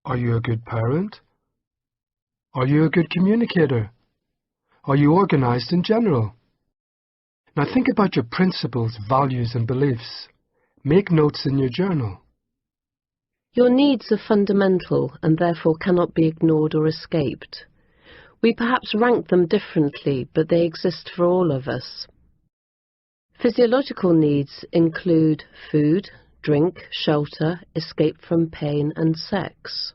Are you a good parent? Are you a good communicator? Are you organized in general? Now think about your principles, values and beliefs. Make notes in your journal. Your needs are fundamental and therefore cannot be ignored or escaped. We perhaps rank them differently, but they exist for all of us. Physiological needs include food, drink, shelter, escape from pain and sex.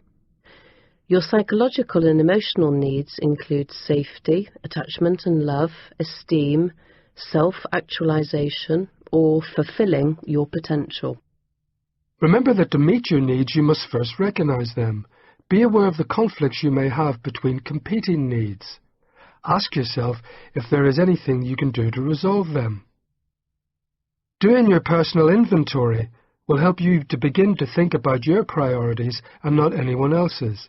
Your psychological and emotional needs include safety, attachment and love, esteem, self-actualization, or fulfilling your potential. Remember that to meet your needs, you must first recognize them. Be aware of the conflicts you may have between competing needs. Ask yourself if there is anything you can do to resolve them. Doing your personal inventory will help you to begin to think about your priorities and not anyone else's.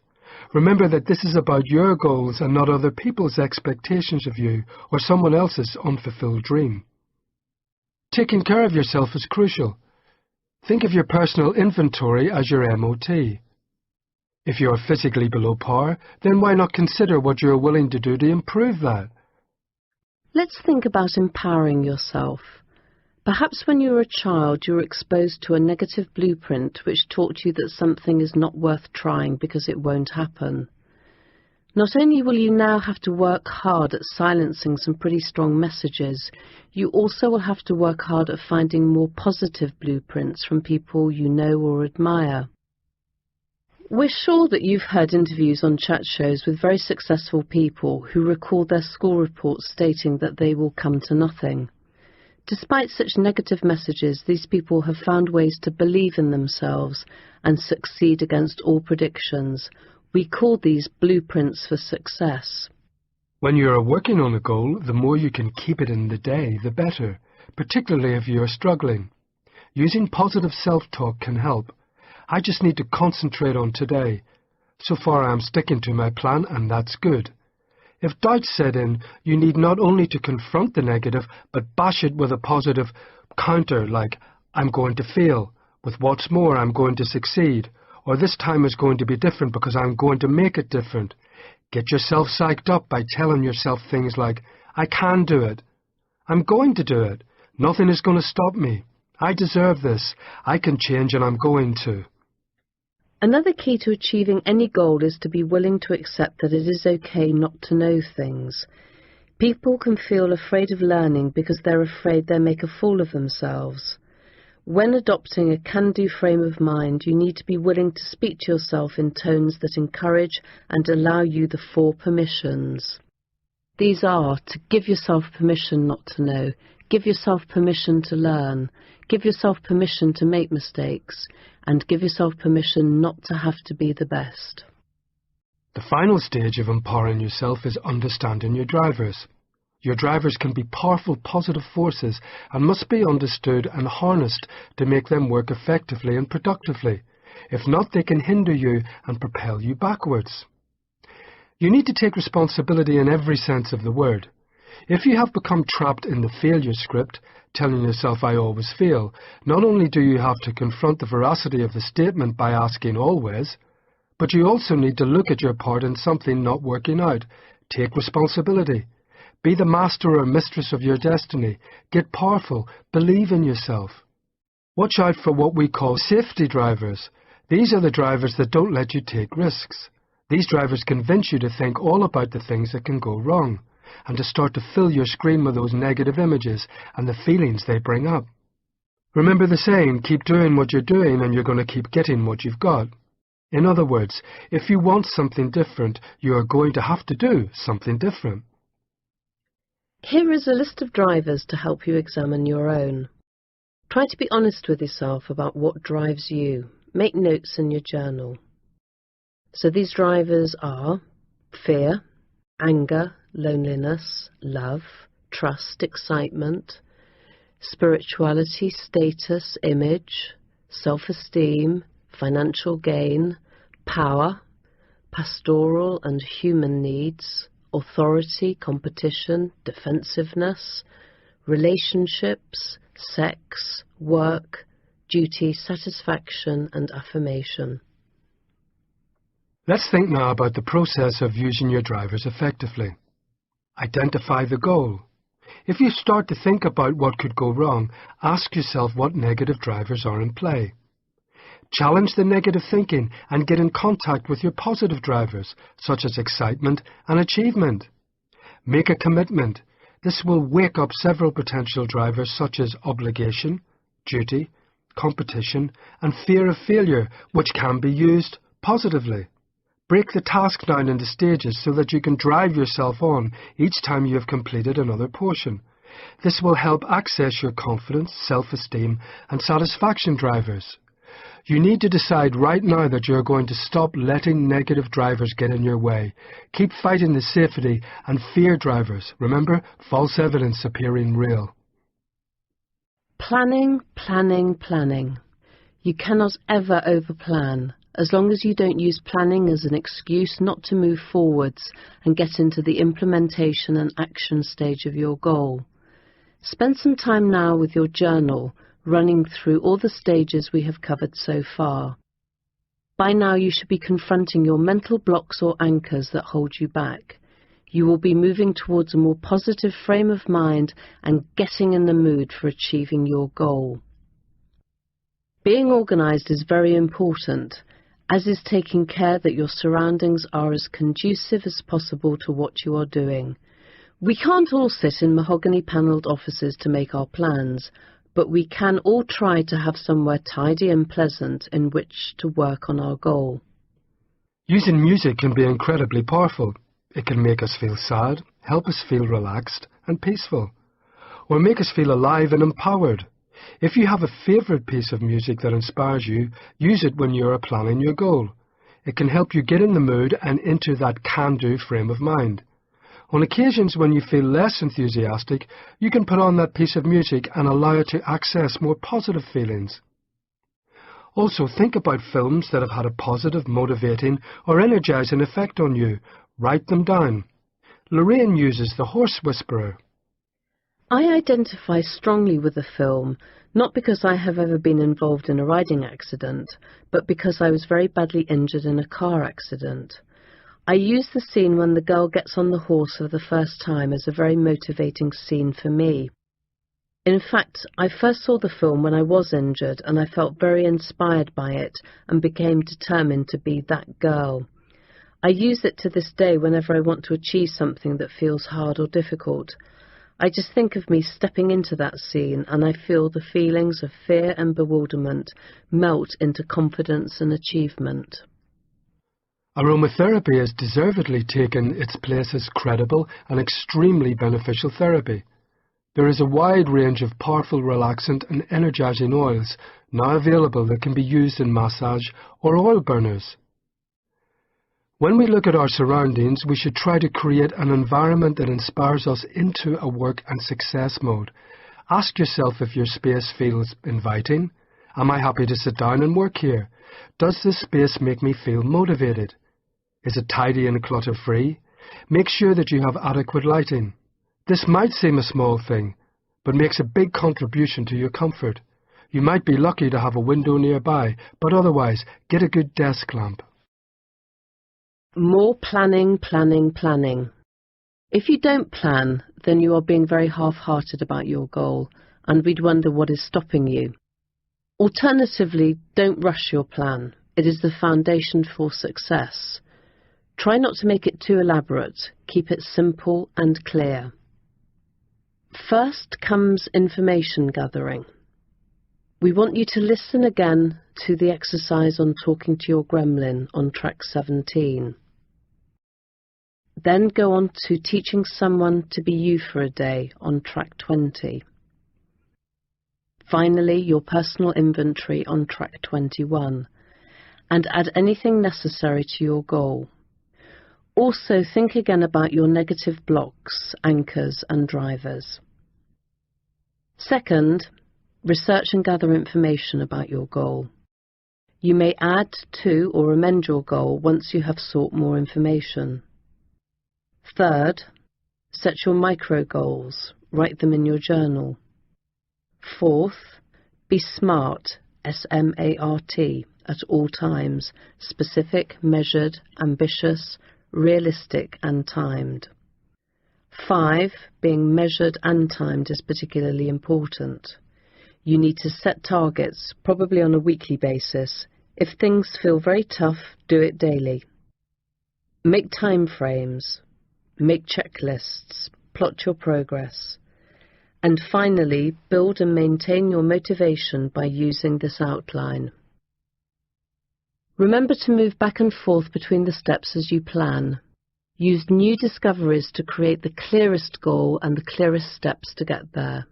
Remember that this is about your goals and not other people's expectations of you or someone else's unfulfilled dream. Taking care of yourself is crucial. Think of your personal inventory as your MOT. If you are physically below par, then why not consider what you are willing to do to improve that? Let's think about empowering yourself. Perhaps when you were a child you were exposed to a negative blueprint which taught you that something is not worth trying because it won't happen. Not only will you now have to work hard at silencing some pretty strong messages, you also will have to work hard at finding more positive blueprints from people you know or admire. We're sure that you've heard interviews on chat shows with very successful people who recall their school reports stating that they will come to nothing. Despite such negative messages, these people have found ways to believe in themselves and succeed against all predictions. We call these blueprints for success. When you are working on a goal, the more you can keep it in the day, the better, particularly if you are struggling. Using positive self-talk can help. I just need to concentrate on today. So far I am sticking to my plan and that's good. If doubts set in, you need not only to confront the negative, but bash it with a positive counter like, I'm going to fail, with what's more, I'm going to succeed, or this time is going to be different because I'm going to make it different. Get yourself psyched up by telling yourself things like, I can do it, I'm going to do it, nothing is going to stop me, I deserve this, I can change and I'm going to. Another key to achieving any goal is to be willing to accept that it is okay not to know things. People can feel afraid of learning because they're afraid they'll make a fool of themselves. When adopting a can-do frame of mind, you need to be willing to speak to yourself in tones that encourage and allow you the 4 permissions. These are to give yourself permission not to know, give yourself permission to learn, give yourself permission to make mistakes, and give yourself permission not to have to be the best. The final stage of empowering yourself is understanding your drivers. Your drivers can be powerful positive forces and must be understood and harnessed to make them work effectively and productively. If not, they can hinder you and propel you backwards. You need to take responsibility in every sense of the word. If you have become trapped in the failure script, telling yourself "I always fail," not only do you have to confront the veracity of the statement by asking always, but you also need to look at your part in something not working out. Take responsibility. Be the master or mistress of your destiny. Get powerful. Believe in yourself. Watch out for what we call safety drivers. These are the drivers that don't let you take risks. These drivers convince you to think all about the things that can go wrong, and to start to fill your screen with those negative images and the feelings they bring up. Remember the saying, keep doing what you're doing and you're going to keep getting what you've got. In other words, if you want something different, you are going to have to do something different. Here is a list of drivers to help you examine your own. Try to be honest with yourself about what drives you. Make notes in your journal. So these drivers are fear, anger, loneliness, love, trust, excitement, spirituality, status, image, self-esteem, financial gain, power, pastoral and human needs, authority, competition, defensiveness, relationships, sex, work, duty, satisfaction and affirmation. Let's think now about the process of using your drivers effectively. Identify the goal. If you start to think about what could go wrong, ask yourself what negative drivers are in play. Challenge the negative thinking and get in contact with your positive drivers, such as excitement and achievement. Make a commitment. This will wake up several potential drivers such as obligation, duty, competition, and fear of failure, which can be used positively. Break the task down into stages so that you can drive yourself on each time you have completed another portion. This will help access your confidence, self-esteem, and satisfaction drivers. You need to decide right now that you are going to stop letting negative drivers get in your way. Keep fighting the safety and fear drivers. Remember, false evidence appearing real. Planning, planning, planning. You cannot ever overplan, as long as you don't use planning as an excuse not to move forwards and get into the implementation and action stage of your goal. Spend some time now with your journal, running through all the stages we have covered so far. By now you should be confronting your mental blocks or anchors that hold you back. You will be moving towards a more positive frame of mind and getting in the mood for achieving your goal. Being organised is very important, as is taking care that your surroundings are as conducive as possible to what you are doing. We can't all sit in mahogany-panelled offices to make our plans, but we can all try to have somewhere tidy and pleasant in which to work on our goal. Using music can be incredibly powerful. It can make us feel sad, help us feel relaxed and peaceful, or make us feel alive and empowered. If you have a favourite piece of music that inspires you, use it when you are planning your goal. It can help you get in the mood and into that can-do frame of mind. On occasions when you feel less enthusiastic, you can put on that piece of music and allow it to access more positive feelings. Also, think about films that have had a positive, motivating or energizing effect on you. Write them down. Lorraine uses The Horse Whisperer. I identify strongly with the film, not because I have ever been involved in a riding accident, but because I was very badly injured in a car accident. I use the scene when the girl gets on the horse for the first time as a very motivating scene for me. In fact, I first saw the film when I was injured and I felt very inspired by it and became determined to be that girl. I use it to this day whenever I want to achieve something that feels hard or difficult. I just think of me stepping into that scene and I feel the feelings of fear and bewilderment melt into confidence and achievement. Aromatherapy has deservedly taken its place as credible and extremely beneficial therapy. There is a wide range of powerful relaxant and energizing oils now available that can be used in massage or oil burners. When we look at our surroundings, we should try to create an environment that inspires us into a work and success mode. Ask yourself if your space feels inviting. Am I happy to sit down and work here? Does this space make me feel motivated? Is it tidy and clutter-free? Make sure that you have adequate lighting. This might seem a small thing, but makes a big contribution to your comfort. You might be lucky to have a window nearby, but otherwise, get a good desk lamp. More planning, planning, planning. If you don't plan, then you are being very half-hearted about your goal, and we'd wonder what is stopping you. Alternatively, don't rush your plan. It is the foundation for success. Try not to make it too elaborate. Keep it simple and clear. First comes information gathering. We want you to listen again to the exercise on talking to your gremlin on track 17. Then go on to teaching someone to be you for a day on track 20. Finally, your personal inventory on track 21, and add anything necessary to your goal. Also, think again about your negative blocks, anchors and drivers. Second, research and gather information about your goal. You may add to or amend your goal once you have sought more information. Third, set your micro goals. Write them in your journal. Fourth, be SMART, S-M-A-R-T, at all times, specific, measured, ambitious, realistic and timed. 5, being measured and timed is particularly important. You need to set targets, probably on a weekly basis. If things feel very tough, do it daily. Make time frames, make checklists, plot your progress. And finally, build and maintain your motivation by using this outline. Remember to move back and forth between the steps as you plan. Use new discoveries to create the clearest goal and the clearest steps to get there.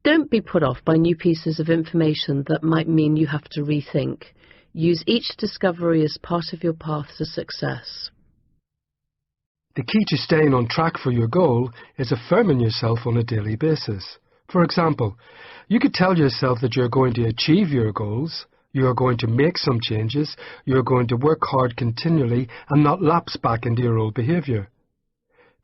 Don't be put off by new pieces of information that might mean you have to rethink. Use each discovery as part of your path to success. The key to staying on track for your goal is affirming yourself on a daily basis. For example, you could tell yourself that you're going to achieve your goals, you are going to make some changes, you are going to work hard continually and not lapse back into your old behaviour.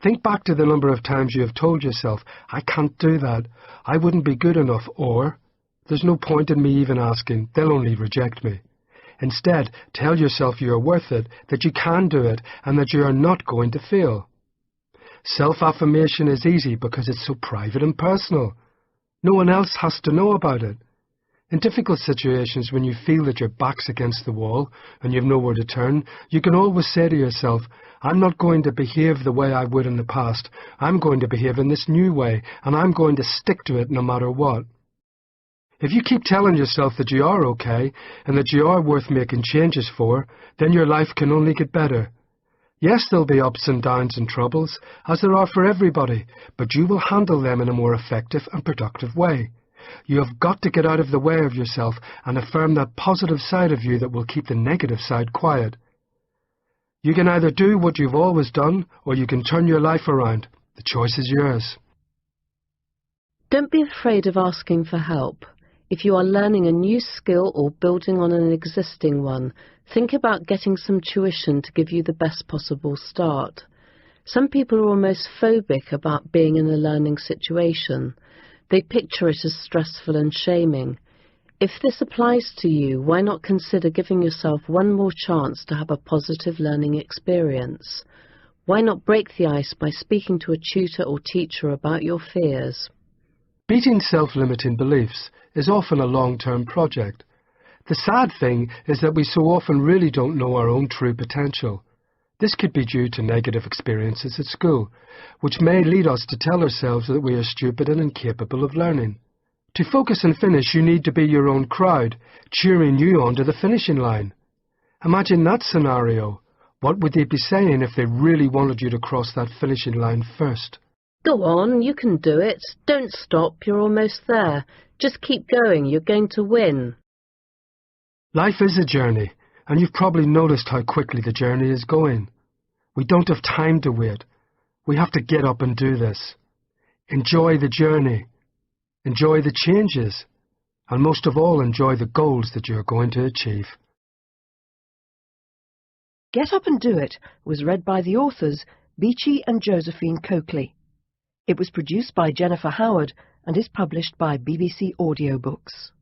Think back to the number of times you have told yourself, I can't do that, I wouldn't be good enough, or there's no point in me even asking, they'll only reject me. Instead, tell yourself you are worth it, that you can do it, and that you are not going to fail. Self-affirmation is easy because it's so private and personal. No one else has to know about it. In difficult situations, when you feel that your back's against the wall and you've nowhere to turn, you can always say to yourself, I'm not going to behave the way I would in the past. I'm going to behave in this new way, and I'm going to stick to it no matter what. If you keep telling yourself that you are okay and that you are worth making changes for, then your life can only get better. Yes, there'll be ups and downs and troubles, as there are for everybody, but you will handle them in a more effective and productive way. You have got to get out of the way of yourself and affirm that positive side of you that will keep the negative side quiet. You can either do what you've always done, or you can turn your life around. The choice is yours. Don't be afraid of asking for help. If you are learning a new skill or building on an existing one, think about getting some tuition to give you the best possible start. Some people are almost phobic about being in a learning situation. They picture it as stressful and shaming. If this applies to you, why not consider giving yourself one more chance to have a positive learning experience? Why not break the ice by speaking to a tutor or teacher about your fears? Beating self-limiting beliefs is often a long-term project. The sad thing is that we so often really don't know our own true potential. This could be due to negative experiences at school, which may lead us to tell ourselves that we are stupid and incapable of learning. To focus and finish, you need to be your own crowd, cheering you on to the finishing line. Imagine that scenario. What would they be saying if they really wanted you to cross that finishing line first? Go on, you can do it. Don't stop, you're almost there. Just keep going, you're going to win. Life is a journey, and you've probably noticed how quickly the journey is going. We don't have time to wait. We have to get up and do this. Enjoy the journey. Enjoy the changes. And most of all, enjoy the goals that you're going to achieve. Get Up and Do It was read by the authors Beechy and Josephone Colclough. It was produced by Jennifer Howard and is published by BBC Audiobooks.